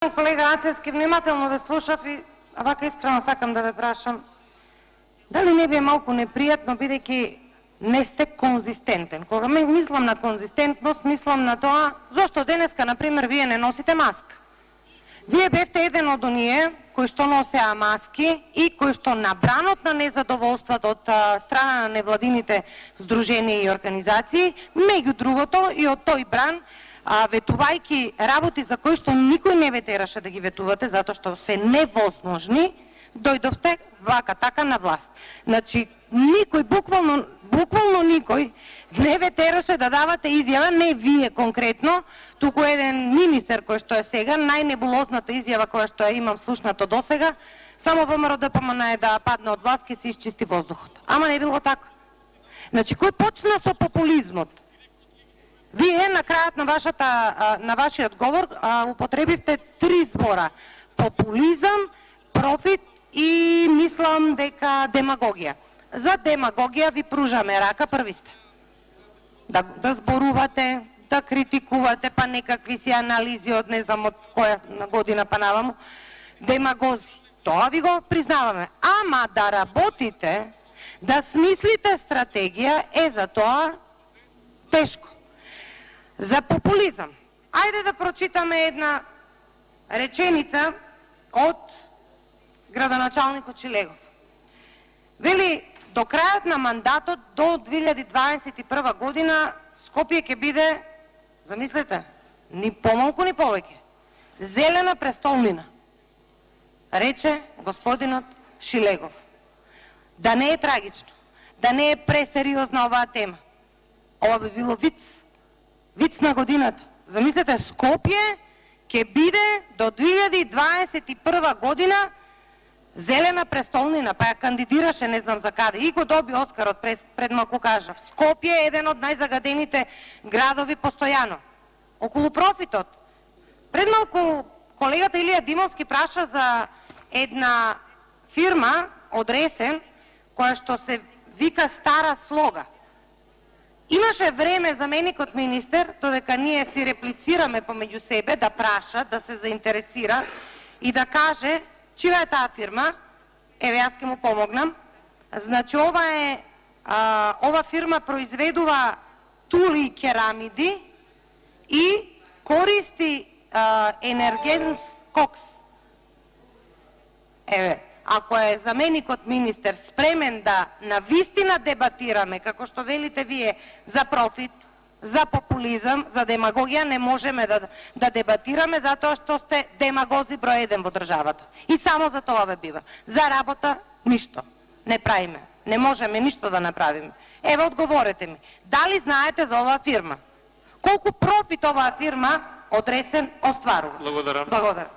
Колега Ацевски, внимателно ве слушав и вака искрено сакам да ве прашам. Дали не би е малку непријатно, бидејќи не сте конзистентен? Кога мислам на конзистентност, мислам на тоа, зошто денеска, например, вие не носите маска? Вие бевте еден од оние кои што носеа маски и кои што на бранот на незадоволството од страна на невладините здруженија и организации, меѓу другото и од тој бран, ветувајќи работи за кои што никој не ве тераше да ги ветувате, затоа што се невозможни, дојдовте вака така на власт. Значи, никој, буквално никој не ве тераше да давате изјава, не вие конкретно, туку еден министер кој што е сега, најнебулозната изјава која што ја имам слушнато досега, само ВМРО ДПМН е да падне од власт, ќе се исчисти воздухот. Ама не било така. Значи, кој почна со популизмот? Вие на крајот на вашиот говор употребивте 3 збора: популизам, профит и мислам дека демагогија. За демагогија ви пружаме рака, први сте. Да зборувате, да критикувате, па некакви си анализи од не знам од која година па наваму. Демагози. Тоа ви го признаваме. Ама да работите, да смислите стратегија, е за тоа тешко. За популизам. Ајде да прочитаме една реченица од градоначалникот Шилегов. Вели, до крајот на мандатот, до 2021 година, Скопје ќе биде, замислете, ни помалку ни повеќе, зелена престолнина, рече господинот Шилегов. Да не е трагично, да не е пресериозна оваа тема. Ова би било виц. Виц на годината. Замислете, Скопје ќе биде до 2021 година зелена престолнина, па ја кандидираше не знам за каде и го доби Оскарот, пред малку кажав. Скопје е еден од најзагадените градови постојано. Околу профитот. Пред малку колегата Илија Димовски праша за една фирма од Ресен, која што се вика Стара Слога. Имаше време заменикот министер, додека ние си реплицираме помеѓу себе, да праша, да се заинтересира и да каже чија е таа фирма. Еве, јас ќе му помогнам. Значи, ова фирма произведува тули и керамиди и користи енергенс кокс. Еве, ако е заменикот министер спремен да навистина дебатираме, како што велите вие, за профит, за популизам, за демагогија, не можеме да дебатираме, затоа што сте демагози број 1 во државата. И само за тоа ве бива. За работа ништо не правиме. Не можеме ништо да направиме. Еве, одговорете ми. Дали знаете за оваа фирма? Колку профит оваа фирма од Ресен остварува? Благодарам. Благодарам.